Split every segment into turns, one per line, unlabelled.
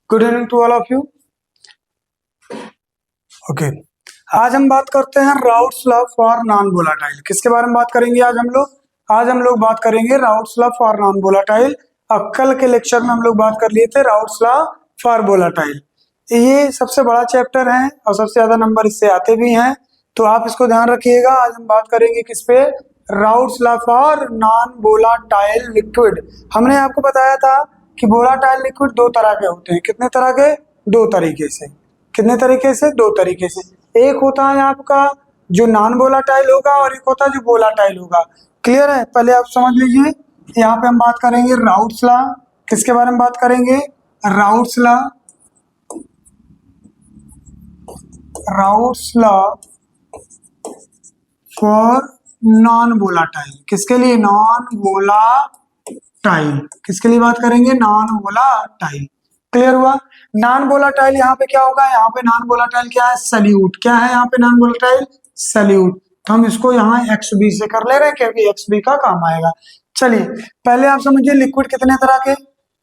Good evening to all of you. Okay, आज हम बात करते हैं Raoult's law for non volatile. किसके बारे में बात करेंगे आज हम लोग? आज हम लोग बात करेंगे routes law for non volatile. अब कल के लेक्चर में हम लोग बात कर लिए थे राउट्स लॉ फॉर वोलाटाइल। ये सबसे बड़ा चैप्टर है और सबसे ज्यादा नंबर इससे आते भी हैं, तो आप इसको ध्यान रखिएगा। आज हम बात करेंगे किस पे? Routes law for non volatile liquid. हमने आपको बताया था कि वोलाटाइल लिक्विड दो तरह के होते हैं। कितने तरह के? दो तरीके से। कितने तरीके से? दो तरीके से। एक होता है आपका जो नॉन वोलाटाइल होगा और एक होता है जो वोलाटाइल होगा। क्लियर है? पहले आप समझ लीजिए। यहाँ पे हम बात करेंगे राउट्स लॉ। किसके बारे में बात करेंगे? Routes law. Routes law for non volatile. किसके लिए? Non volatile. किसके लिए बात करेंगे? Non volatile. क्लियर हुआ? नॉन वोलाटाइल यहाँ पे क्या होगा? यहाँ पे नॉन वोलाटाइल क्या है? सल्यूट। क्या है यहाँ पे नॉन वोलाटाइल? सल्यूट। तो हम इसको यहाँ XB से कर ले रहे हैं क्योंकि XB का काम आएगा। चलिए पहले आप समझिए लिक्विड कितने तरह के?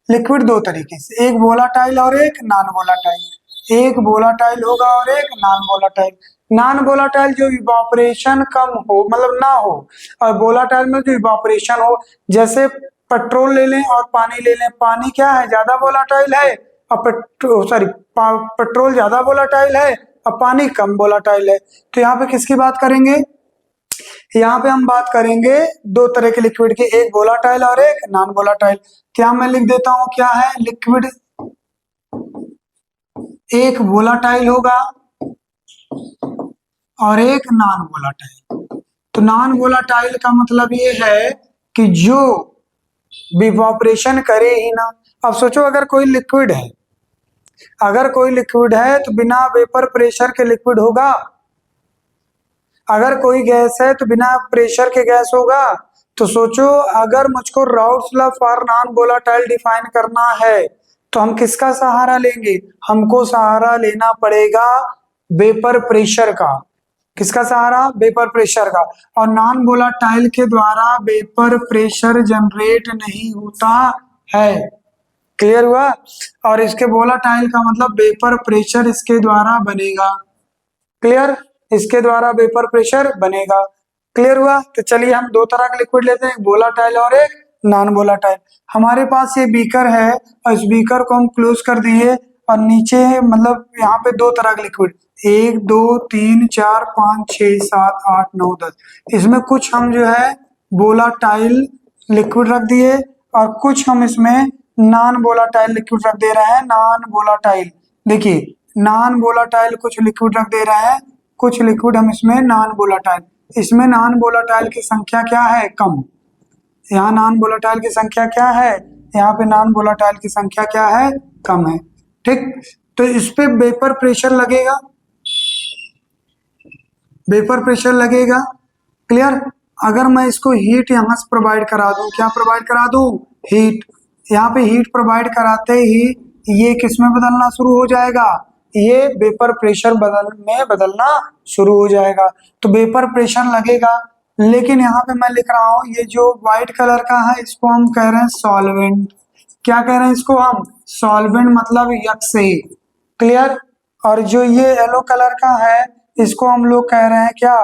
लिक्विड दो तरीके से, एक वोलाटाइल और एक नॉन वोलाटाइल। एक वोलाटाइल होगा और एक नॉन वोलाटाइल। नॉन वोलाटाइल जो इवापोरेशन कम हो, मतलब ना हो, और वोलाटाइल में जो इवापोरेशन हो। जैसे पेट्रोल ले लें और पानी ले लें। पानी क्या है? ज्यादा वोलाटाइल है और पेट्रोल ज्यादा वोलाटाइल है और पानी कम वोलाटाइल है। तो यहाँ पे किसकी बात करेंगे? यहाँ पे हम बात करेंगे दो तरह के लिक्विड की, एक वोलाटाइल और एक नॉन वोलाटाइल। क्या मैं लिख देता हूं क्या है लिक्विड? एक वोलाटाइल होगा और एक नॉन वोलाटाइल। तो नॉन वोलाटाइल का मतलब ये है कि जो इवापोरेशन करे ही ना। अब सोचो अगर कोई लिक्विड है, अगर कोई लिक्विड है तो बिना वेपर प्रेशर के लिक्विड होगा। अगर कोई गैस है तो बिना प्रेशर के गैस होगा। तो सोचो अगर मुझको routes law for non volatile define करना है तो हम किसका सहारा लेंगे? हमको सहारा लेना पड़ेगा वेपर प्रेशर का। किसका सहारा? वेपर प्रेशर का। और नॉन वोलाटाइल के द्वारा वेपर प्रेशर जनरेट नहीं होता है। क्लियर हुआ? और इसके वोलाटाइल का मतलब वेपर प्रेशर इसके द्वारा बनेगा। क्लियर? इसके द्वारा वेपर प्रेशर बनेगा। क्लियर हुआ? तो चलिए हम दो तरह के लिक्विड लेते हैं, एक वोलाटाइल और एक नॉन वोलाटाइल। हमारे पास ये बीकर है और इस बीकर को हम क्लोज कर दिए और नीचे मतलब यहाँ पे दो तरह के लिक्विड, 1 2 3 4 5 6 7 8 9 10। इसमें कुछ हम जो है वोलाटाइल लिक्विड रख दिए और कुछ हम इसमें नॉन वोलाटाइल लिक्विड रख दे रहे हैं। नॉन वोलाटाइल, देखिए नॉन वोलाटाइल कुछ लिक्विड रख दे रहे हैं, कुछ लिक्विड हम इसमें नॉन वोलाटाइल। इसमें नॉन वोलाटाइल की संख्या क्या है? कम। यहाँ नॉन वोलाटाइल की संख्या क्या है? यहाँ पे नॉन वोलाटाइल की संख्या क्या है? कम है। ठीक, तो इस पे वेपर प्रेशर लगेगा, वेपर प्रेशर लगेगा। क्लियर? अगर मैं इसको हीट यहाँ से प्रोवाइड करा दूं, क्या प्रोवाइड करा दूं? हीट। यहाँ पे हीट प्रोवाइड कराते ही ये किसमें बदलना शुरू हो जाएगा? ये वेपर प्रेशर बदलना शुरू हो जाएगा। तो वेपर प्रेशर लगेगा। लेकिन यहाँ पे मैं लिख रहा हूँ ये जो व्हाइट कलर का है इसको हम कह रहे हैं सॉल्वेंट। क्या कह रहे हैं इसको हम? सॉल्वेंट, मतलब यक्से। क्लियर? और जो ये येलो कलर का है इसको हम लोग कह रहे हैं क्या?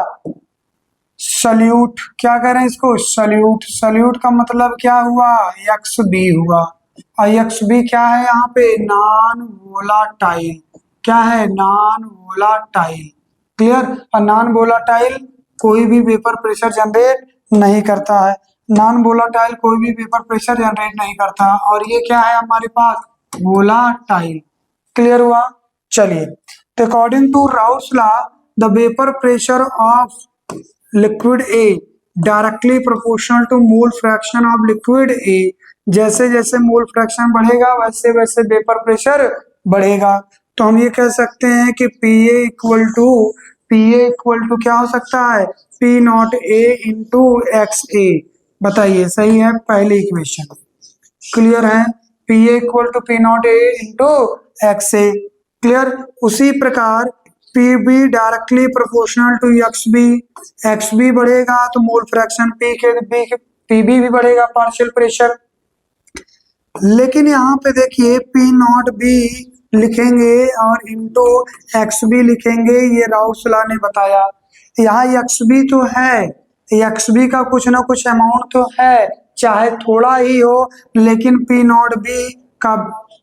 सल्यूट। क्या कह रहे हैं इसको? सल्यूट। सल्यूट का मतलब क्या हुआ? XB हुआ। और XB क्या है यहाँ पे? Non volatile. क्या है? Non volatile. क्लियर? और नॉन वोलाटाइल कोई भी वेपर प्रेशर जनरेट नहीं करता है। नॉन वोलाटाइल कोई भी वेपर प्रेशर जनरेट नहीं करता। और ये क्या है हमारे पास? वोलाटाइल। क्लियर हुआ? चलिए, तो according to Raoult's law the vapour pressure of liquid A directly proportional to mole fraction of liquid A। जैसे जैसे मोल फ्रैक्शन बढ़ेगा वैसे वैसे वेपर प्रेशर बढ़ेगा। तो हम ये कह सकते हैं कि PA इक्वल टू क्या हो सकता है? P0A into XA। बताइए सही है पहली इक्वेशन? क्लियर है? PA equal to P0A into XA। Clear? उसी प्रकार P B directly proportional to X B, X B बढ़ेगा तो मोल फ्रैक्शन पी के पी बी भी बढ़ेगा, पार्शियल प्रेशर। लेकिन यहाँ पे देखिए पी नॉट बी लिखेंगे और इंटू एक्स बी लिखेंगे, ये राउसला ने बताया। यहाँ एक्स बी तो है, एक्स बी का कुछ ना कुछ अमाउंट तो है, चाहे थोड़ा ही हो, लेकिन पी नॉट बी का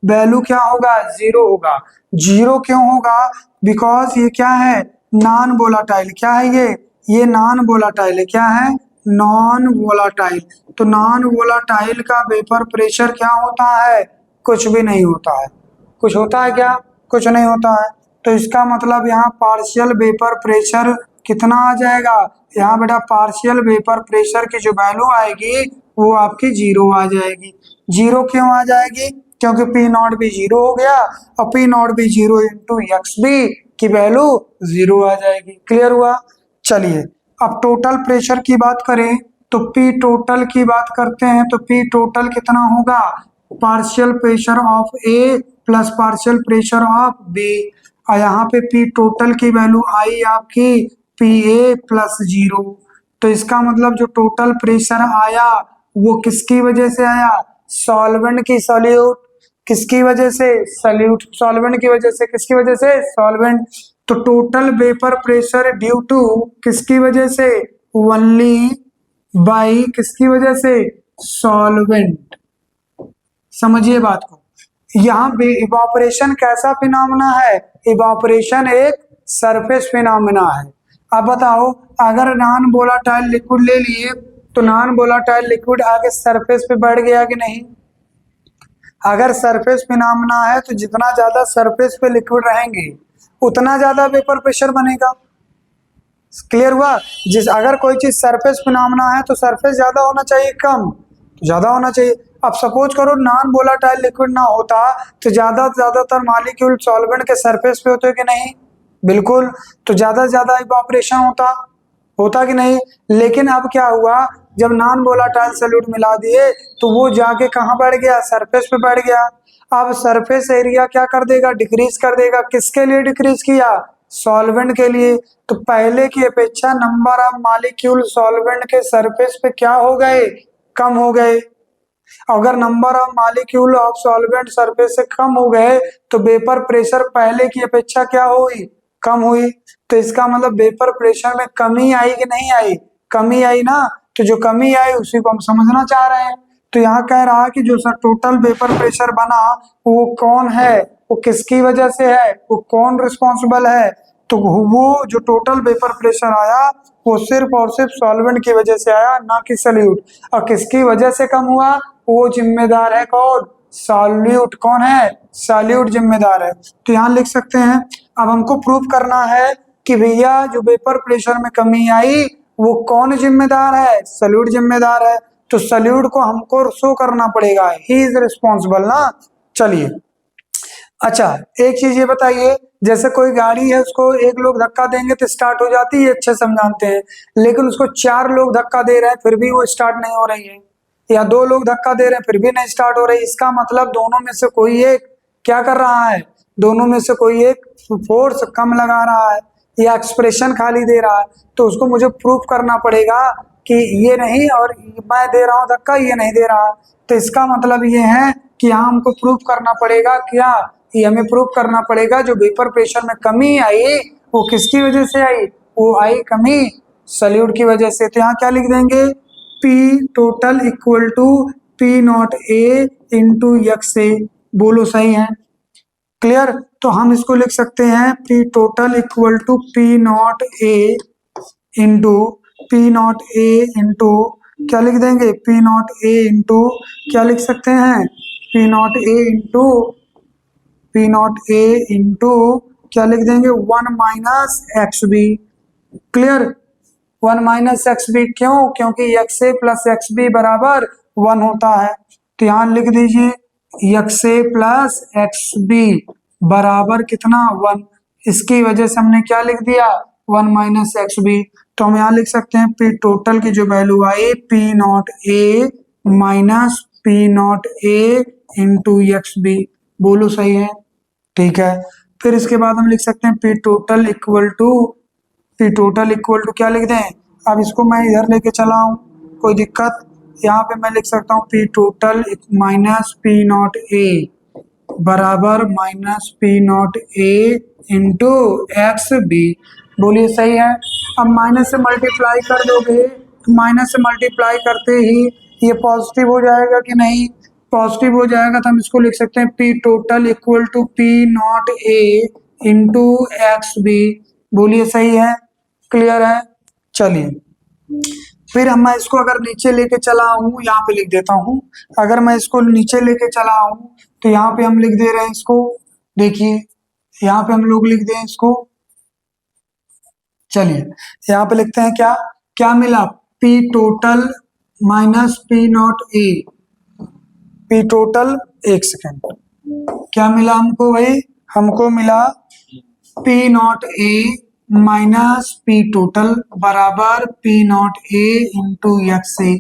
वैल्यू क्या होगा, जीरो होगा। जीरो क्यों होगा, बिकॉज ये क्या है, नॉन वोलाटाइल। क्या है ये नॉन वोलाटाइल है। क्या है, नॉन वोलाटाइल। तो नॉन वोलाटाइल का वेपर प्रेशर क्या होता है, कुछ भी नहीं होता है। कुछ होता है क्या, कुछ नहीं होता है। तो इसका मतलब यहाँ पार्शियल वेपर प्रेशर कितना आ जाएगा, यहाँ बेटा पार्शियल वेपर प्रेशर की जो वैल्यू आएगी वो आपकी जीरो आ जाएगी। जीरो क्यों आ जाएगी, क्योंकि पी नॉट भी जीरो हो गया, और पी नॉट भी जीरो इंटू एक्स बी की वैल्यू जीरो आ जाएगी। क्लियर हुआ। चलिए अब टोटल प्रेशर की बात करें तो पी टोटल की बात करते हैं, तो पी टोटल कितना होगा, partial pressure of A plus partial pressure of B. और यहाँ पे पी टोटल की वैल्यू आई आपकी पी ए प्लस जीरो। तो इसका मतलब जो टोटल प्रेशर आया वो किसकी वजह से आया, सॉल्वेंट की सॉल्यूट, किसकी वजह से, सॉल्यूट सॉल्वेंट की वजह से, किसकी वजह से, सॉल्वेंट। तो total vapour pressure due to किसकी वजह से, ओनली बाई किसकी वजह से, सॉल्वेंट। समझिए बात को। यहाँ पे इवापोरेशन कैसा फिनोमेना है, इवापोरेशन एक सरफेस फिनोमेना है। अब बताओ अगर नॉन वोलाटाइल लिक्विड ले लिए तो नॉन वोलाटाइल लिक्विड आगे सरफेस पे बढ़ गया कि नहीं। अगर सरफेस फिनोमेना है तो जितना ज्यादा सरफेस पे लिक्विड रहेंगे उतना ज्यादा वेपर प्रेशर बनेगा। क्लियर हुआ। अगर कोई चीज सरफेस फिनोमेना है तो सरफेस ज्यादा होना चाहिए, कम ज्यादा होना चाहिए। अब सपोज करो नॉन वोलाटाइल लिक्विड ना होता तो ज्यादातर मॉलिक्यूल सॉल्वेंट के सरफेस पे होते कि नहीं, बिल्कुल। तो ज्यादा से ज्यादा इवापोरेशन होता कि नहीं। लेकिन अब क्या हुआ, जब नॉन वोलाटाइल सॉल्यूट मिला दिए तो वो जाके कहाँ बढ़ गया, सरफेस पे बढ़ गया। अब सरफेस एरिया क्या कर देगा, डिक्रीज कर देगा। किसके लिए डिक्रीज किया, सॉल्वेंट के लिए। तो पहले की अपेक्षा नंबर ऑफ मॉलिक्यूल सॉल्वेंट के सरफेस पे क्या हो गए, कम हो गए। अगर number of molecule of solvent surface से कम हो गए तो वेपर प्रेशर पहले की अपेक्षा क्या हुई, कम हुई। तो इसका मतलब वेपर प्रेशर में कमी आई कि नहीं आई, कमी आई ना। तो जो कमी आई उसी को हम समझना चाह रहे हैं। तो यहाँ कह रहा है कि जो सर टोटल वेपर प्रेशर बना वो कौन है, वो किसकी वजह से है, वो कौन रिस्पॉन्सिबल है। तो वो जो टोटल वेपर प्रेशर आया वो सिर्फ और सिर्फ सॉल्वेंट की वजह से आया, ना कि सॉल्यूट। और किसकी वजह से कम हुआ, वो जिम्मेदार है कौन, सॉल्यूट। कौन है, सॉल्यूट जिम्मेदार है। तो यहाँ लिख सकते हैं। अब हमको प्रूव करना है कि भैया जो वेपर प्रेशर में कमी आई वो कौन जिम्मेदार है, सॉल्यूट जिम्मेदार है। तो सॉल्यूट को हमको शो करना पड़ेगा, ही इज रिस्पॉन्सिबल ना। चलिए अच्छा एक चीज ये बताइए, जैसे कोई गाड़ी है उसको एक लोग धक्का देंगे तो स्टार्ट हो जाती है, अच्छे समझाते हैं। लेकिन उसको 4 लोग धक्का दे रहे हैं फिर भी वो स्टार्ट नहीं हो रही है, या 2 लोग धक्का दे रहे हैं फिर भी नहीं स्टार्ट हो रही। इसका मतलब दोनों में से कोई एक क्या कर रहा है, दोनों में से कोई एक फोर्स कम लगा रहा है या एक्सप्रेशन खाली दे रहा है। तो उसको मुझे प्रूफ करना पड़ेगा कि ये नहीं, और मैं दे रहा हूँ धक्का ये नहीं दे रहा। तो इसका मतलब ये है कि यहाँ हमको प्रूफ करना पड़ेगा क्या, ये हमें प्रूफ करना पड़ेगा जो वेपर प्रेशर में कमी आई वो किसकी वजह से आई, वो आई कमी सॉल्यूट की वजह से। तो यहाँ क्या लिख देंगे, P total equal to P not A into X A. बोलो सही है, क्लियर। तो हम इसको लिख सकते हैं P total equal to P not A into क्या लिख देंगे, पी नॉट ए इंटू क्या लिख सकते हैं, पी नॉट ए इंटू क्या लिख देंगे, 1 minus X B. Clear, 1 minus X B. क्यों, क्योंकि X A plus X B बराबर 1 होता है। तो यहाँ लिख दीजिए X A plus X B बराबर कितना, 1। इसकी वजह से हमने क्या लिख दिया, 1 माइनस एक्स बी। तो हम यहाँ लिख सकते हैं पी टोटल की जो वैल्यू आई P not A minus P not A into X B. बोलो सही है, ठीक है। फिर इसके बाद हम लिख सकते हैं पी टोटल इक्वल टू क्या लिख दें। अब इसको मैं इधर लेके चला हूँ, कोई दिक्कत। यहाँ पे मैं लिख सकता हूँ P total minus P not A बराबर minus P not A into X B. बोलिए सही है। अब माइनस से मल्टीप्लाई कर दोगे तो माइनस से मल्टीप्लाई करते ही ये पॉजिटिव हो जाएगा कि नहीं, पॉजिटिव हो जाएगा। तो हम इसको लिख सकते हैं P total equal to P not A into X B. बोलिए सही है, क्लियर है। चलिए फिर मैं इसको अगर नीचे लेके चला हूँ, यहाँ पे लिख देता हूँ। अगर मैं इसको नीचे लेके चला हूँ तो यहाँ पे हम लिख दे रहे हैं इसको, देखिए यहाँ पे हम लोग लिख दें इसको। चलिए यहाँ पे लिखते हैं क्या क्या मिला, P total minus P not A, P total, एक सेकेंड, क्या मिला हमको भाई, हमको मिला P not A minus P total बराबर P not A into X A.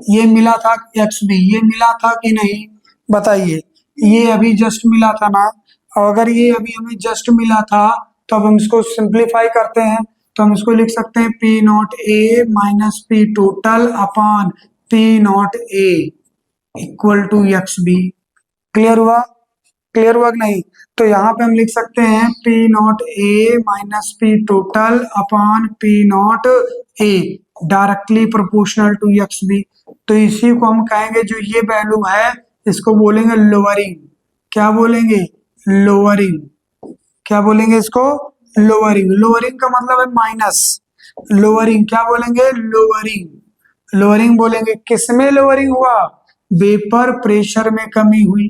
ये मिला था एक्स बी, ये मिला था कि नहीं बताइए, ये अभी जस्ट मिला था ना। और अगर ये अभी हमें जस्ट मिला था तो अब हम इसको सिंप्लीफाई करते हैं। तो हम इसको लिख सकते हैं P not A minus P total upon P not A equal to X B. Clear हुआ, क्लियर हुआ कि नहीं। तो यहाँ पे हम लिख सकते हैं P not A minus P total upon P not A directly proportional to X B. तो इसी को हम कहेंगे, जो ये वैल्यू है इसको बोलेंगे लोअरिंग। क्या बोलेंगे, लोअरिंग। क्या बोलेंगे इसको, लोअरिंग। लोअरिंग का मतलब है माइनस, लोअरिंग क्या बोलेंगे, लोअरिंग, लोअरिंग बोलेंगे। किसमें लोअरिंग हुआ, वेपर प्रेशर में कमी हुई,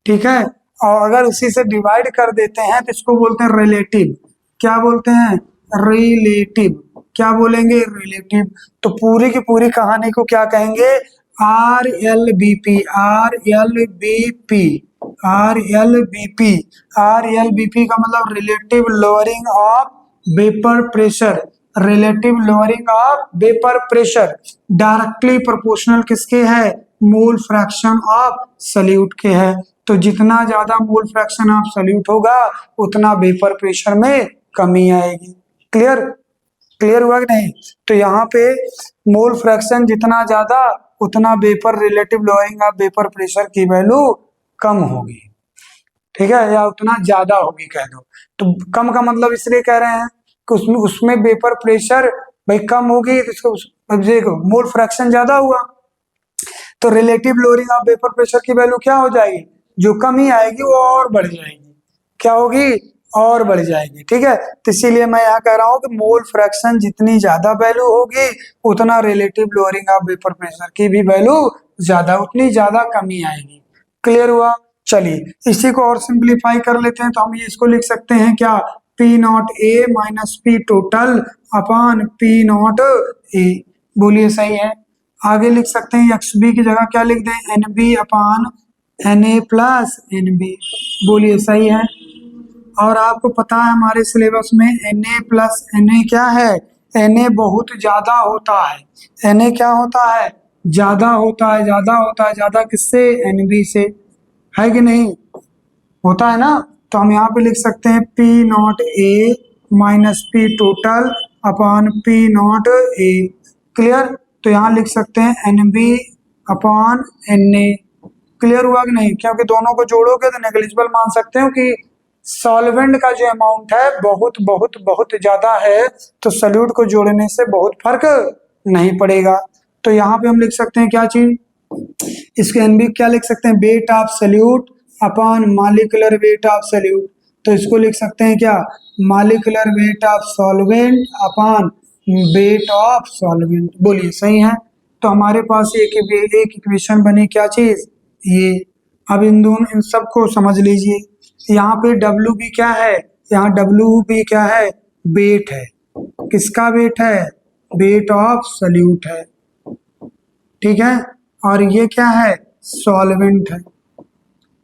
ठीक है। और अगर उसी से डिवाइड कर देते हैं तो इसको बोलते हैं रिलेटिव। क्या बोलते हैं, रिलेटिव। क्या बोलेंगे, रिलेटिव। तो पूरी की पूरी कहानी को क्या कहेंगे, R L B P, R L B P, R L B P. R L B P का मतलब relative lowering of vapour pressure, relative lowering of vapour pressure directly proportional किसके है, मोल फ्रैक्शन ऑफ सॉल्यूट के है। तो जितना ज्यादा मोल fraction of solute होगा उतना वेपर प्रेशर में कमी आएगी। क्लियर, क्लियर हुआ कि नहीं। तो यहाँ पे मोल फ्रैक्शन जितना ज्यादा उतना vapour relative lowering of vapour pressure की वैल्यू कम होगी, ठीक है, या उतना ज्यादा होगी कह दो। तो कम का मतलब इसलिए कह रहे हैं कि उसमें वेपर प्रेशर भाई कम होगी तो इसको देखो मोल फ्रैक्शन ज्यादा हुआ तो relative lowering of vapour pressure की वैल्यू क्या हो जाएगी, जो कमी आएगी वो और बढ़ जाएगी। क्या होगी, और बढ़ जाएगी, ठीक है। तो इसीलिए मैं यहाँ कह रहा हूँ कि मोल फ्रैक्शन जितनी ज्यादा वैल्यू होगी उतना relative lowering of vapour pressure की भी वैल्यू ज्यादा, उतनी ज्यादा कमी आएगी। क्लियर हुआ। चलिए इसी को और सिंप्लीफाई कर लेते हैं। तो हम ये इसको लिख सकते हैं क्या, P not A minus P total upon P not a. बोलिए सही है। आगे लिख सकते हैं एक्स बी की जगह क्या लिख दें, N B upon N A plus N B. बोलिए सही है। और आपको पता है हमारे सिलेबस में N A plus N A क्या है, एन ए बहुत ज्यादा होता है। एन ए क्या होता है, ज्यादा होता है, ज्यादा होता है, ज्यादा किससे, एन बी से, है कि नहीं, होता है ना। तो हम यहाँ पे लिख सकते हैं P not A minus P total upon P not A. Clear. तो यहाँ लिख सकते हैं N B upon N A. Clear हुआ कि नहीं, क्योंकि दोनों को जोड़ोगे तो नेग्लिजिबल मान सकते हो कि सॉल्वेंट का जो अमाउंट है बहुत बहुत बहुत ज्यादा है, तो सॉल्यूट को जोड़ने से बहुत फर्क नहीं पड़ेगा। तो यहाँ पे हम लिख सकते हैं क्या चीज, इसके एनबी क्या लिख सकते हैं, wait of solute upon molecular weight of solute. तो इसको लिख सकते हैं क्या, molecular weight of solvent upon weight of solvent. बोलिए सही है। तो हमारे पास एक इक्वेशन बनी, क्या चीज, ये। अब इन दोनों इन सबको समझ लीजिए। यहाँ पे डब्ल्यू बी क्या है, यहाँ डब्ल्यू बी क्या है, वेट है। किसका वेट है, वेट ऑफ सॉल्यूट है, ठीक है। और ये क्या है, सॉल्वेंट है।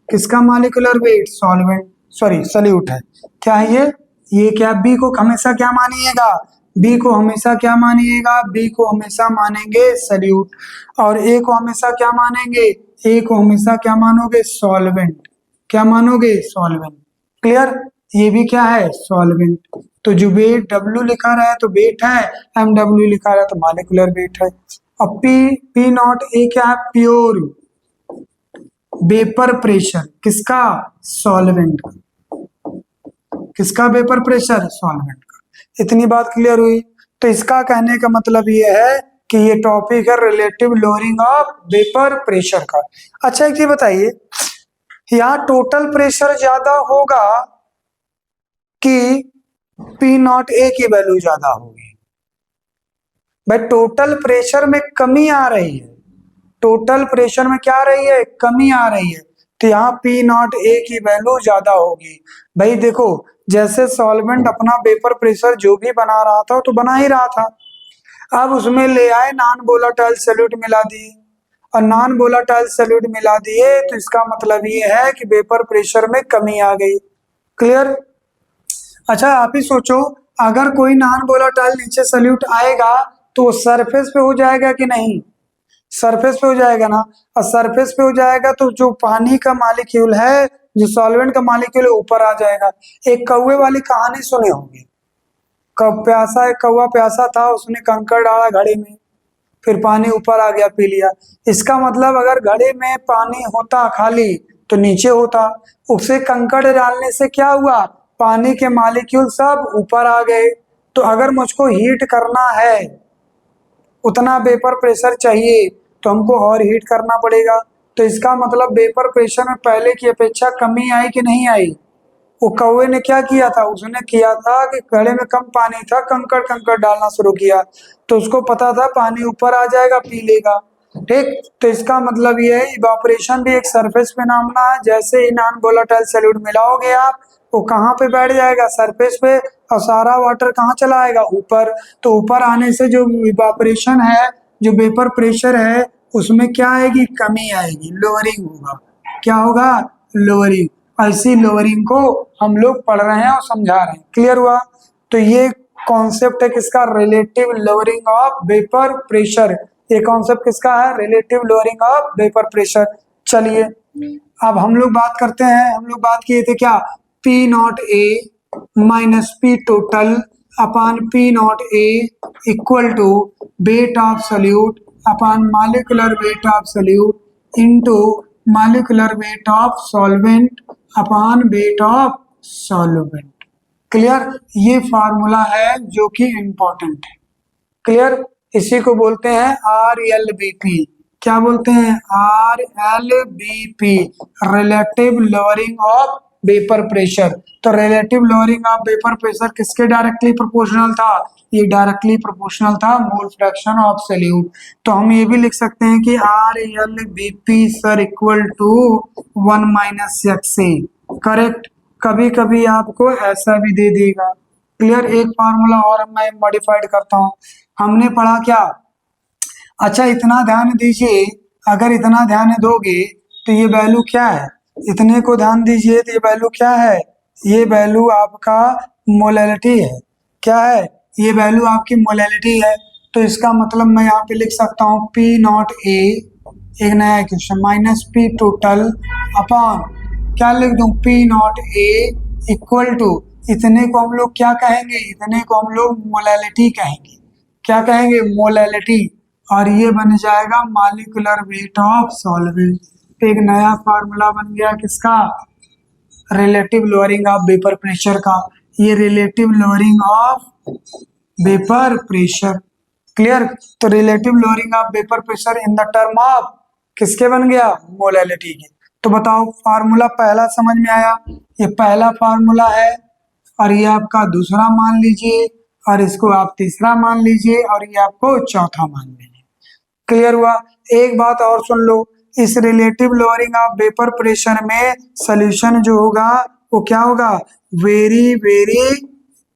किसका molecular weight, solvent, sorry solute है। क्या है ये क्या, बी को हमेशा क्या मानिएगा, बी को हमेशा क्या मानिएगा, बी को हमेशा मानेंगे सॉल्यूट। और ए को हमेशा क्या मानेंगे, ए को हमेशा क्या मानोगे, सॉल्वेंट। क्या मानोगे, सॉल्वेंट। क्लियर। ये भी क्या है, सॉल्वेंट। तो जो वेट W लिखा रहा है तो वेट है, MW लिखा रहा है तो मॉलिक्यूलर वेट है। अब P नॉट ए क्या है, प्योर वेपर प्रेशर, किसका, सॉल्वेंट का। किसका वेपर प्रेशर, सॉल्वेंट का। इतनी बात क्लियर हुई। तो इसका कहने का मतलब ये है कि ये टॉपिक है relative lowering of vapour pressure का। अच्छा एक चीज बताइए, यहाँ टोटल प्रेशर ज्यादा होगा कि पी नॉट ए की वैल्यू ज्यादा होगी? भाई टोटल प्रेशर में कमी आ रही है, टोटल प्रेशर में क्या आ रही है, कमी आ रही है। तो यहाँ पी नॉट ए की वैल्यू ज्यादा होगी। भाई देखो, जैसे सॉल्वेंट अपना वेपर प्रेशर जो भी बना रहा था तो बना ही रहा था, अब उसमें ले आए नॉन वोलेटाइल सॉल्यूट मिला दिए, और नॉन वोलेटाइल सॉल्यूट मिला दिए तो इसका मतलब ये है कि वेपर प्रेशर में कमी आ गई। क्लियर? अच्छा आप ही सोचो, अगर कोई नॉन वोलेटाइल नीचे सॉल्यूट आएगा तो सरफेस पे हो जाएगा कि नहीं, सरफेस पे हो जाएगा ना। और सरफेस पे हो जाएगा तो जो पानी का मॉलिक्यूल है, जो सॉल्वेंट का मॉलिक्यूल है, ऊपर आ जाएगा। एक कौवे वाली कहानी सुने होंगे, कब प्यासा, एक कौवा प्यासा था, उसने कंकड़ डाला घड़े में, फिर पानी ऊपर आ गया, पी लिया। इसका मतलब अगर घड़े में पानी होता खाली तो नीचे होता, उसे कंकड़ डालने से क्या हुआ, पानी के मॉलिक्यूल सब ऊपर आ गए। तो अगर मुझको हीट करना है, उतना वेपर प्रेशर चाहिए, तो हमको और हीट करना पड़ेगा। तो इसका मतलब वेपर प्रेशर में पहले की अपेक्षा कमी आई कि नहीं आई? वो कौवे ने क्या किया था, उसने किया था कि घड़े में कम पानी था, कंकड़ कंकड़ डालना शुरू किया, तो उसको पता था पानी ऊपर आ जाएगा, पी लेगा। ठीक, तो इसका मतलब ये है इवापोरेशन भी एक सरफेस फिनोमेना है। जैसे ही नॉन वोलेटाइल सॉल्यूट मिलाओगे आप, वो कहाँ पे बैठ जाएगा, सरफेस पे, और सारा वाटर कहाँ चला आएगा, ऊपर। तो ऊपर आने से जो इवापोरेशन है, जो वेपर प्रेशर है, उसमें क्या आएगी, कमी आएगी, लोअरिंग होगा। क्या होगा, लोअरिंग। ऐसी लोअरिंग को हम लोग पढ़ रहे हैं और समझा रहे हैं। क्लियर हुआ? तो ये कॉन्सेप्ट है किसका, relative lowering of vapour pressure. ये कॉन्सेप्ट किसका है, relative lowering of vapour pressure. चलिए अब हम लोग बात करते हैं, हम लोग बात किए थे क्या, P not A minus P total upon P not A equal to weight of solute upon molecular weight of solute into molecular weight of solvent upon weight of solvent. Clear? ये फार्मूला है जो कि important है। Clear? इसी को बोलते हैं RLBP। क्या बोलते हैं, RLBP, relative lowering of vapour pressure. तो relative lowering of vapour pressure किसके डायरेक्टली प्रोपोर्शनल था, ये डायरेक्टली प्रोपोर्शनल था मोल फ्रैक्शन ऑफ सॉल्यूट। तो हम ये भी लिख सकते हैं कि RLBP sir equal to 1 minus XA। Correct? कभी कभी आपको ऐसा भी दे देगा। क्लियर? एक फार्मूला और मैं मॉडिफाइड करता हूं, हमने पढ़ा क्या, अच्छा इतना ध्यान दीजिए, अगर इतना ध्यान दोगे तो ये वैल्यू क्या है, इतने को ध्यान दीजिए, तो ये वैल्यू क्या है, ये वैल्यू आपका मोलैलिटी है। क्या है, ये वैल्यू आपकी मोलैलिटी है। तो इसका मतलब मैं यहाँ पे लिख सकता हूँ पी नॉट ए, एक नया question, minus P total upon क्या लिख दूं, P not A equal to, इतने को हम लोग क्या कहेंगे, इतने को हम लोग मोलैलिटी कहेंगे। क्या कहेंगे, मोलैलिटी। और ये बन जाएगा मॉलिक्यूलर वेट ऑफ सॉल्वेंट। एक नया फार्मूला बन गया किसका, relative lowering of vapour pressure का। ये relative lowering of vapour pressure. Clear? तो relative lowering of vapour pressure in the term of किसके बन गया, मोलैलिटी के। तो बताओ फार्मूला पहला समझ में आया, ये पहला फार्मूला है, और ये आपका दूसरा मान लीजिए, और इसको आप तीसरा मान लीजिए, और ये आपको चौथा मान लीजिए। क्लियर हुआ? एक बात और सुन लो, इस relative lowering of vapour pressure में सॉल्यूशन जो होगा वो क्या होगा, very very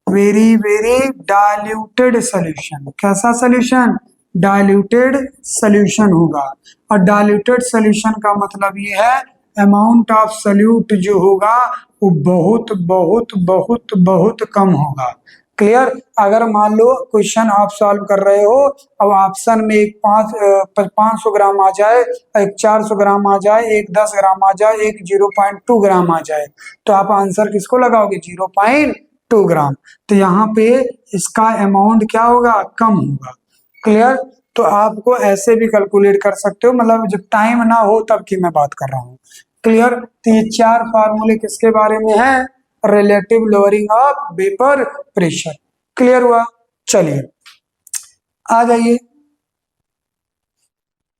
very very diluted solution. कैसा सॉल्यूशन, डाइल्यूटेड सॉल्यूशन होगा। और डाइल्यूटेड सॉल्यूशन का मतलब ये है अमाउंट ऑफ सॉल्यूट जो होगा वो बहुत बहुत बहुत बहुत कम होगा। क्लियर। अगर मान लो क्वेश्चन आप सॉल्व कर रहे हो, अब ऑप्शन में एक 500 ग्राम आ जाए, एक 400 ग्राम आ जाए, एक 10 ग्राम आ जाए, एक 0.2 ग्राम आ जाए, तो आप आंसर किसको लगाओगे? 0.2 ग्राम। तो यहाँ पे इसका अमाउंट क्या होगा? कम होगा। क्लियर। तो आपको ऐसे भी कैलकुलेट कर सकते हो, मतलब जब टाइम ना हो तब की मैं बात कर रहा हूँ। क्लियर। तो ये 4 फार्मूले किसके बारे में है? Relative lowering of vapour pressure. Clear हुआ? चलिए आ जाइए,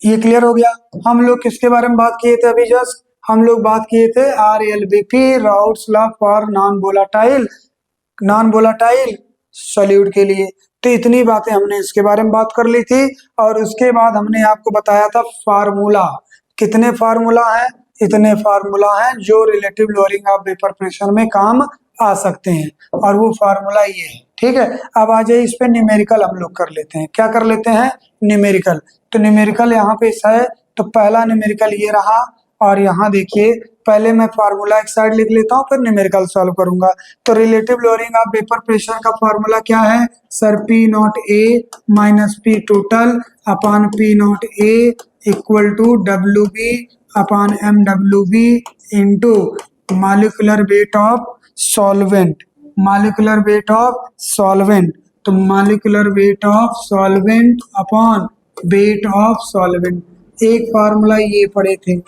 ये क्लियर हो गया। हम लोग किसके बारे में बात किए थे अभी जस्ट? हम लोग बात किए थे RLBP, routes law for non volatile solute के लिए। तो इतनी बातें हमने इसके बारे में बात कर ली थी। और उसके बाद हमने आपको बताया था फार्मूला। कितने फार्मूला हैं? इतने फार्मूला हैं जो relative lowering of vapour pressure में काम आ सकते हैं, और वो फार्मूला ये है। ठीक है। अब आ जाइए, इस पे न्यूमेरिकल हम लोग कर लेते हैं। क्या कर लेते हैं? न्यूमेरिकल। तो न्यूमेरिकल यहाँ पे है, तो पहला न्यूमेरिकल ये रहा। और यहाँ देखिए, पहले मैं फार्मूला एक साइड लिख लेता हूँ, फिर न्यूमेरिकल सॉल्व करूंगा। तो relative lowering of vapour pressure का फार्मूला क्या है? Sir P not A minus P total upon P not A equal to WB upon MWB into molecular weight of solvent. Molecular weight of solvent, तो molecular weight of solvent upon weight of solvent. एक formula ये पढ़े थे,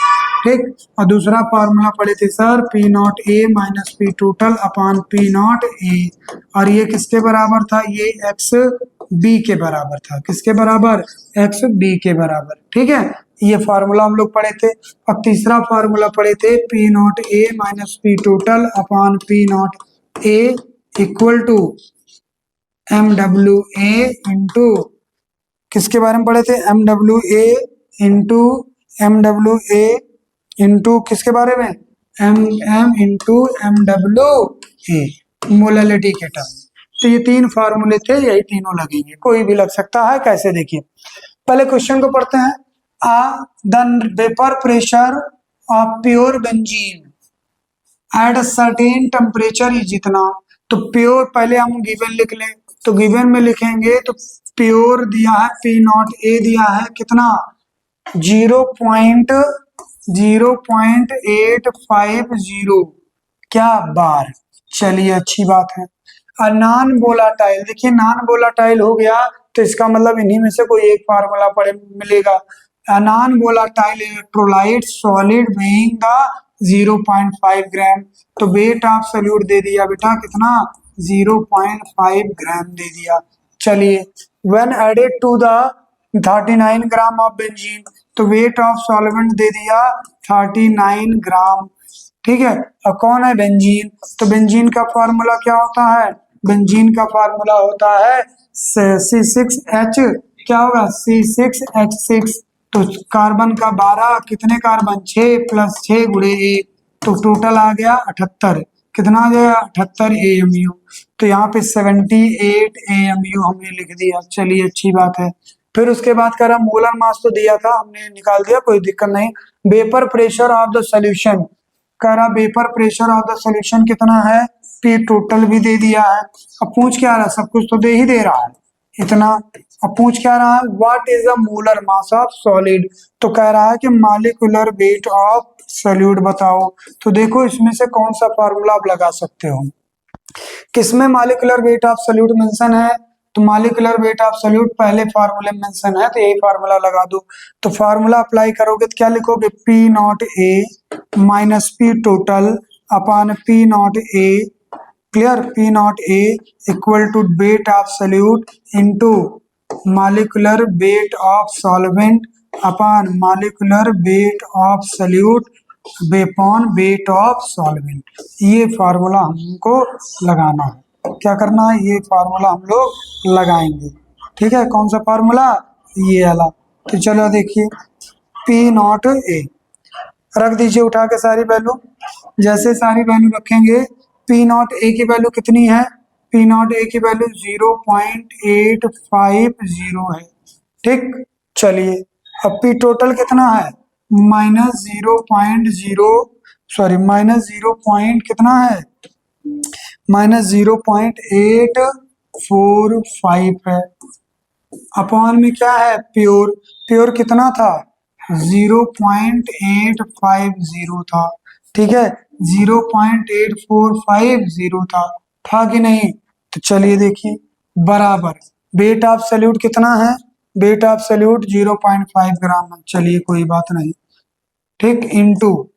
ठीक। और दूसरा formula पढ़े थे sir P not A minus P total upon P not A। और ये किसके बराबर था? ये XB के बराबर था। किसके बराबर? XB के बराबर। ठीक है, ये फार्मूला हम लोग पढ़े थे। अब तीसरा फार्मूला पढ़े थे P not A minus P total upon P not A equal to MWA into, किसके बारे में पढ़े थे? MWA इंटू MWA इंटू किसके बारे में? MM इंटू MWA, मोलैलिटी के टर्म। तो ये 3 फार्मूले थे, यही तीनों लगेंगे, कोई भी लग सकता है। कैसे? देखिए, पहले क्वेश्चन को पढ़ते हैं। The vapour pressure of pure benzene at a certain temperature is जितना। तो प्योर पहले हम गिवन लिख लें, तो गिवन में लिखेंगे तो प्योर दिया है P नॉट A दिया है कितना? 0.0850 क्या बार। चलिए अच्छी बात है। नॉन वोलाटाइल, देखिए नॉन वोलाटाइल हो गया, तो इसका मतलब इन्हीं में से कोई एक फार्मूला पड़े मिलेगा। Non volatile electrolyte solid weighing the 0.5 ग्राम। तो वेट ऑफ सॉल्यूट दे दिया बेटा कितना? 0.5 ग्राम दे दिया। चलिए, when added to the 39 gram of benzene, तो वेट ऑफ सॉल्वेंट दे दिया 39 ग्राम। ठीक है। अब कौन है? बेंजीन। तो बेंजीन का फार्मूला क्या होता है? बेंजीन का फार्मूला होता है C6H, क्या होगा? C6H6। तो कार्बन का 12, कितने कार्बन? 6 प्लस 6 गुणे 1, तो टोटल आ गया 78। कितना आ गया? 78 AMU। तो यहाँ पे 78 AMU हमने लिख दिया। चलिए अच्छी बात है। फिर उसके बाद कह रहा मोलर मास तो दिया था, हमने निकाल दिया, कोई दिक्कत नहीं। Vapour pressure of the solution, कह रहा vapour pressure of the solution कितना है? P टोटल भी दे दिया है। अब पूछ क्या रहा है? सब कुछ तो दे ही दे रहा है इतना। अब पूछ क्या रहा है? What is the molar mass of solid. तो कह रहा है कि मॉलिक्यूलर वेट ऑफ सॉल्यूट बताओ। तो देखो इसमें से कौन सा फार्मूला आप लगा सकते हो। किसमें molecular weight of solute mention है? तो मॉलिक्यूलर वेट ऑफ सॉल्यूट पहले फार्मूले में मेंशन है, तो यही फार्मूला लगा दो। तो फार्मूला अप्लाई करोगे तो क्या लिखोगे? P not A minus P total upon P not A, clear? P not A equal to weight of solute into molecular weight of solvent upon molecular weight of solute upon weight of solvent. ये formula हमको लगाना है। क्या करना है? ये formula हम लोग लगाएंगे। ठीक है, कौन सा फार्मूला? ये वाला। तो चलो देखिए, P नॉट A रख दीजिए उठा के सारी वैल्यू। जैसे सारी वैल्यू रखेंगे, P नॉट A की वैल्यू कितनी है? P नॉट A की वैल्यू 0.850 है। ठीक। चलिए, अब P टोटल कितना है? माइनस 0.0, सॉरी माइनस 0 पॉइंट कितना है? माइनस 0.8 0.845 है, अपॉन में क्या है प्योर, प्योर कितना था 0.850 था, ठीक है 0.8450 था कि नहीं। तो चलिए देखिए बराबर वेट ऑफ सल्यूट कितना है, वेट ऑफ सल्यूट 0.5 ग्राम है, चलिए कोई बात नहीं, ठीक into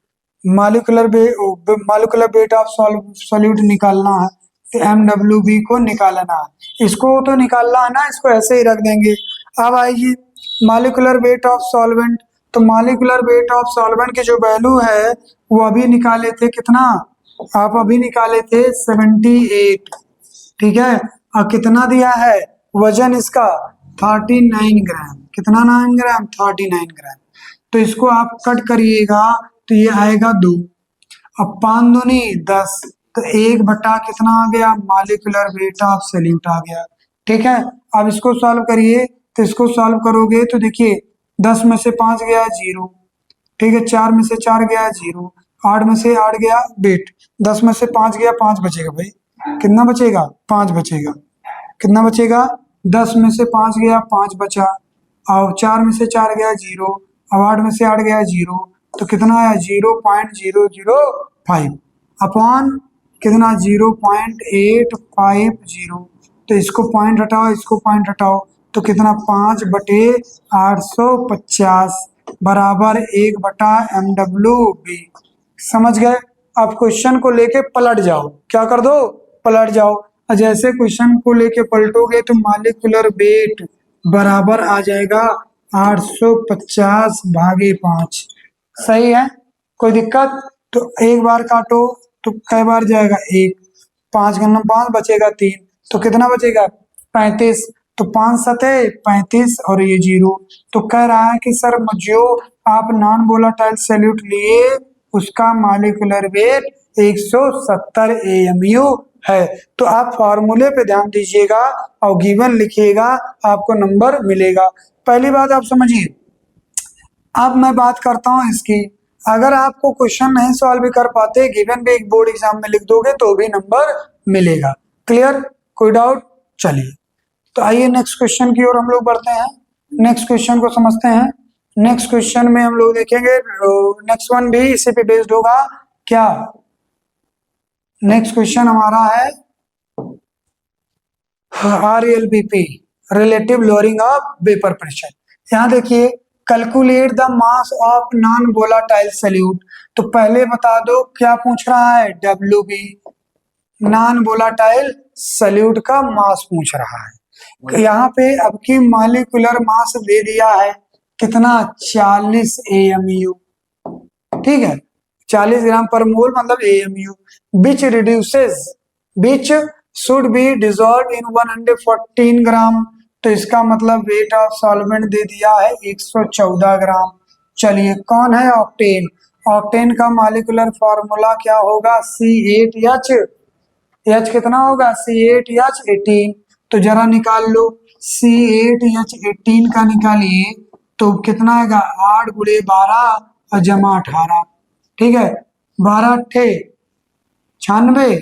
molecular weight of solute निकालना है, तो MWB को निकालना है, इसको तो निकालना है ना, इसको ऐसे ही रख देंगे। अब आइए मालिकुलर वेट ऑफ सॉल्वेंट, तो मालिकुलर वेट ऑफ सॉल्वेंट की जो वैल्यू है वो अभी निकाले थे कितना, आप अभी निकाले थे 78, ठीक है, और कितना दिया है वजन इसका 39 ग्राम, कितना 9 ग्राम 39 ग्राम, तो इसको आप कट करिएगा तो ये आएगा 2, अब 5 दूनी 10, तो 1 बटा कितना आ गया मालिकुलर वेट ऑफ सॉल्यूट आ गया, ठीक है। अब इसको सॉल्व करिए, तो इसको सॉल्व करोगे तो देखिए 10 में से 5 गया 0, ठीक है 4 में से 4 गया 0, 8 में से 8 गया वेट, 10 में से 5 गया 5 बचेगा भाई, कितना बचेगा 5 बचेगा, कितना बचेगा 10 में से 5 गया 5 बचा, और 4 में से 4 गया 0, और 8 में से 8 गया 0, तो कितना आया 0.005 अपॉन कितना 0.850, तो इसको पॉइंट हटाओ इसको पॉइंट हटाओ, तो कितना 5/850 बराबर 1/MWB, समझ गए। अब क्वेश्चन को लेके पलट जाओ, क्या कर दो पलट जाओ, और जैसे क्वेश्चन को लेके पलटोगे तो मालिकुलर वेट बराबर आ जाएगा 850/5, सही है कोई दिक्कत। तो एक बार काटो तो कई बार जाएगा 1, 5 गन्ना 5 बचेगा 3, तो कितना बचेगा 35, तो 5 सते 35 और ये 0, तो कह रहा है कि सर जो आप नॉन वोलेटाइल सॉल्यूट लिए उसका मालिकुलर वेट 170 AMU है। तो आप फॉर्मूले पे ध्यान दीजिएगा और गिवन लिखिएगा, आपको नंबर मिलेगा। पहली बात आप समझिए। अब मैं बात करता हूं इसकी, अगर आपको क्वेश्चन नहीं सॉल्व भी कर पाते, गिवन भी एक बोर्ड एग्जाम में लिख दोगे तो भी नंबर मिलेगा। क्लियर, कोई डाउट? चलिए तो आइए नेक्स्ट क्वेश्चन की ओर हम लोग बढ़ते हैं, नेक्स्ट क्वेश्चन को समझते हैं। नेक्स्ट क्वेश्चन में हम लोग देखेंगे, नेक्स्ट वन भी इसी पे बेस्ड होगा। क्या नेक्स्ट क्वेश्चन हमारा है RLBP, relative lowering of vapour pressure. यहाँ देखिए calculate the mass of non volatile solute, तो पहले बता दो क्या पूछ रहा है WB, नॉन वोलेटाइल सॉल्यूट का मास पूछ रहा है। यहाँ पे अब की मालिकुलर मास दे दिया है कितना 40 AMU, ठीक है 40 ग्राम पर मोल मतलब AMU, which reduces which should be dissolve in 114 ग्राम, तो इसका मतलब वेट ऑफ सॉल्वेंट दे दिया है 114 ग्राम। चलिए कौन है ऑक्टेन, ऑक्टेन का मालिकुलर फॉर्मूला क्या होगा C8H, H कितना होगा C8H18, तो जरा निकाल लो C8H18 का निकालिए, तो कितना आएगा 8 × 12 और जमा 18, ठीक है 12 अट्ठे 96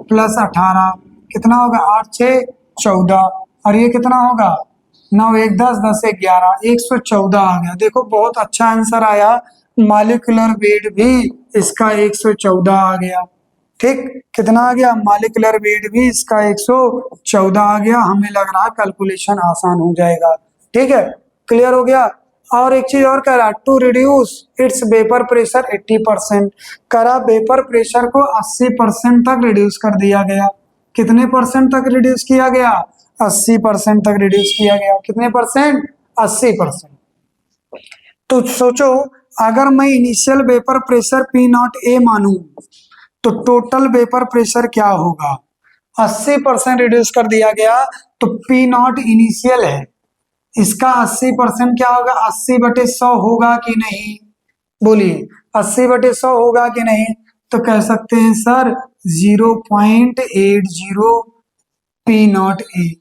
प्लस 18 कितना होगा 8 6 14, और ये कितना होगा 9 1 10 10 1 11 114 आ गया। देखो बहुत अच्छा आंसर आया, मालिकुलर वेट भी इसका 114 आ गया, ठीक कितना आ गया मालिकुलर वेट भी इसका 114 आ गया। हमें लग रहा है कैलकुलेशन आसान हो जाएगा, ठीक है क्लियर हो गया। और एक चीज और कह रहा to reduce its vapour pressure 80%, करा वेपर प्रेशर को 80% तक रिड्यूस कर दिया गया। कितने परसेंट तक रिड्यूस किया गया 80% तक रिड्यूस किया गया। कितने परसेंट 80%। तो सोचो अगर मैं इनिशियल वेपर प्रेशर P0A मानूं तो टोटल वेपर प्रेशर क्या होगा, 80% रिड्यूस कर दिया गया, तो P0 इनिशियल है, इसका 80% क्या होगा 80/100 होगा कि नहीं, बोलिए 80/100 होगा कि नहीं, तो कह सकते हैं सर 0.80 P0A।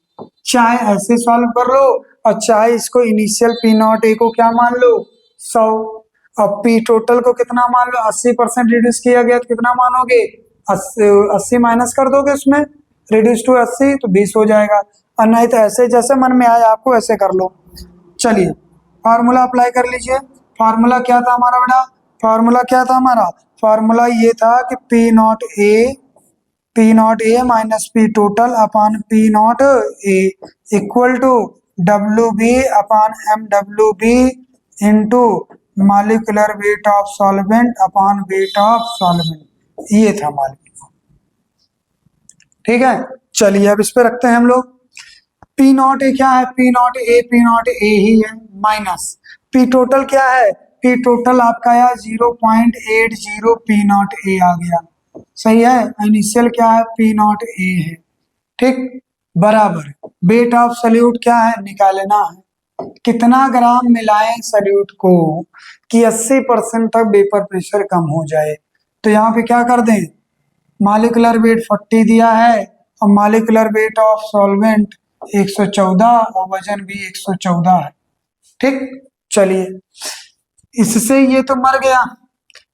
चाहे ऐसे सॉल्व कर लो और चाहे इसको इनिशियल P0A को क्या मान लो 100, और P टोटल को कितना मान लो 80% रिड्यूस किया गया, तो कितना मानोगे 80 माइनस कर दोगे उसमें, रिड्यूस टू 80 तो 20 हो जाएगा, और नहीं तो ऐसे जैसे मन में आए आपको ऐसे कर लो। चलिए फार्मूला अप्लाई कर लीजिए। फार्मूला क्या था हमारा बेटा? फार्मूला क्या था हमारा? फार्मूला ये था कि P minus P total upon P0 A equal to WB upon MWB into molecular weight of solvent upon weight of solvent. ये था मॉलिक्यूल। ठीक है, चलिए अब इस पे रखते हैं हम लोग। P0 A क्या है? P0 A ही है, माइनस P टोटल क्या है? P टोटल आपका आया 0.80 P0 A आ गया, सही है। इनिशियल क्या है? P0 A है, ठीक, बराबर वेट ऑफ सल्यूट क्या है? निकालना है कितना ग्राम मिलाएं सल्यूट को कि 80% तक वेपर प्रेशर कम हो जाए। तो यहाँ पे क्या कर दें, मॉलिक्यूलर वेट 40 दिया है और मॉलिक्यूलर वेट ऑफ सॉल्वेंट 114 और वजन भी 114 है, ठीक। चलिए इससे ये तो मर गया।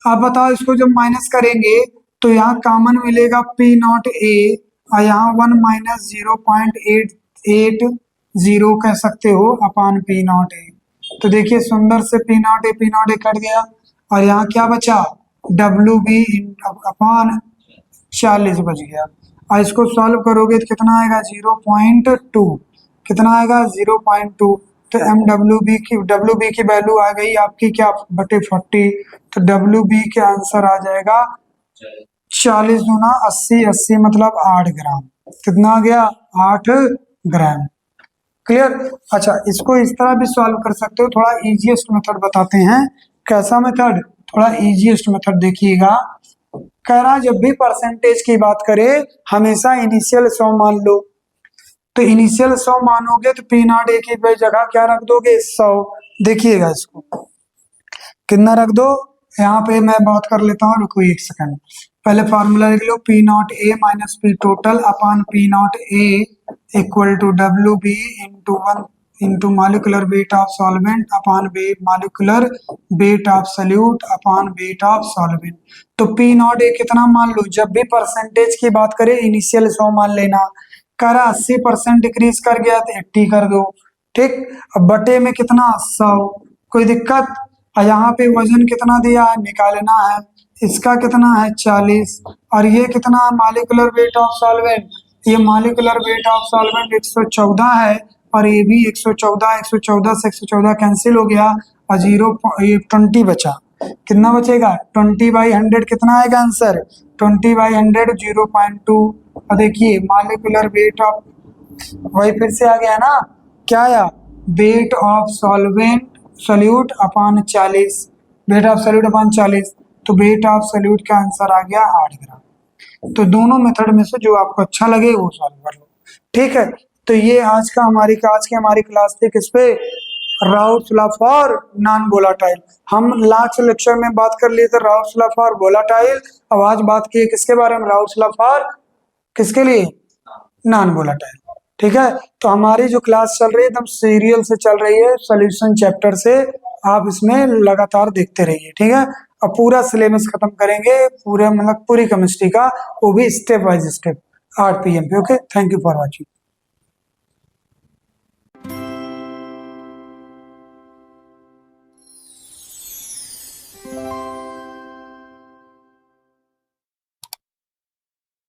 अब बताओ इसको जब माइनस करेंगे तो यहाँ कॉमन मिलेगा P0 A और यहाँ 1 माइनस 0.880 कह सकते हो अपान P0 A। तो देखिए सुंदर से P0 A कट गया और यहाँ क्या बचा? WB अपान 40 बच गया। और इसको सॉल्व करोगे तो कितना आएगा? 0.2। कितना आएगा? 0.2। तो WB की वैल्यू आ गई आपकी क्या? बटे 40। तो WB के आंसर आ जाएगा 40 दूना 80, 80 मतलब 8 ग्राम। कितना आ गया? 8 ग्राम। क्लियर? अच्छा इसको इस तरह भी सॉल्व कर सकते हो, थोड़ा इजीएस्ट मेथड बताते हैं। कैसा मेथड? थोड़ा इजीएस्ट मेथड देखिएगा। कह रहा जब भी परसेंटेज की बात करे हमेशा इनिशियल 100 मान लो। तो इनिशियल 100 मानोगे तो P0 A की जगह क्या रख दोगे? 100। देखिएगा इसको कितना रख दो। यहाँ पे मैं बात कर लेता हूँ, रुको एक सेकंड। पहले फार्मूला लिख लो, P0 A minus P total upon P0 A equal to WB into 1 into molecular weight of solvent upon molecular weight of solute upon weight of solvent. तो P0 A कितना मान लो? जब भी परसेंटेज की बात करें इनिशियल 100 मान लेना। कह रहा 80% डिक्रीज कर गया तो 80 कर दो, ठीक। अब बटे में कितना? 100। कोई दिक्कत? और यहाँ पे वजन कितना दिया है? निकालना है। इसका कितना है? 40। और ये कितना? मॉलिक्यूलर वेट ऑफ सॉल्वेंट, ये मॉलिक्यूलर वेट ऑफ सॉल्वेंट 114 है और ये भी 114। 114 से 114 कैंसिल हो गया और 20 बचा। कितना बचेगा? 20/100 कितना आएगा आंसर? 20/100 0.2। और देखिए मॉलिक्यूलर वेट ऑफ, वही फिर से आ गया ना, क्या आया? Weight of solvent solute upon 40, weight of solute upon 40। तो वेट ऑफ सल्यूट का आंसर आ गया 8 ग्राम। तो दोनों मेथड में से जो आपको अच्छा लगे वो सॉल्व कर लो, ठीक है। तो ये आज की हमारी क्लास थी किस पे? Raoult's law for non volatile. हम लास्ट लेक्चर में बात कर लिए थे राउल्ट्स लॉ फॉर वोलाटाइल, अब आज बात की किसके बारे में? राउल्ट्स लॉ फॉर किसके लिए? नॉन वोलाटाइल, ठीक है। तो हमारी जो क्लास चल रही है एकदम सीरियल से चल रही है, सॉल्यूशन चैप्टर से। आप इसमें लगातार देखते रहिए, ठीक है। अब पूरा सिलेबस खत्म करेंगे, पूरे मतलब पूरी केमिस्ट्री का, वो भी स्टेप बाय स्टेप 8 PM पे। Okay, thank you for watching.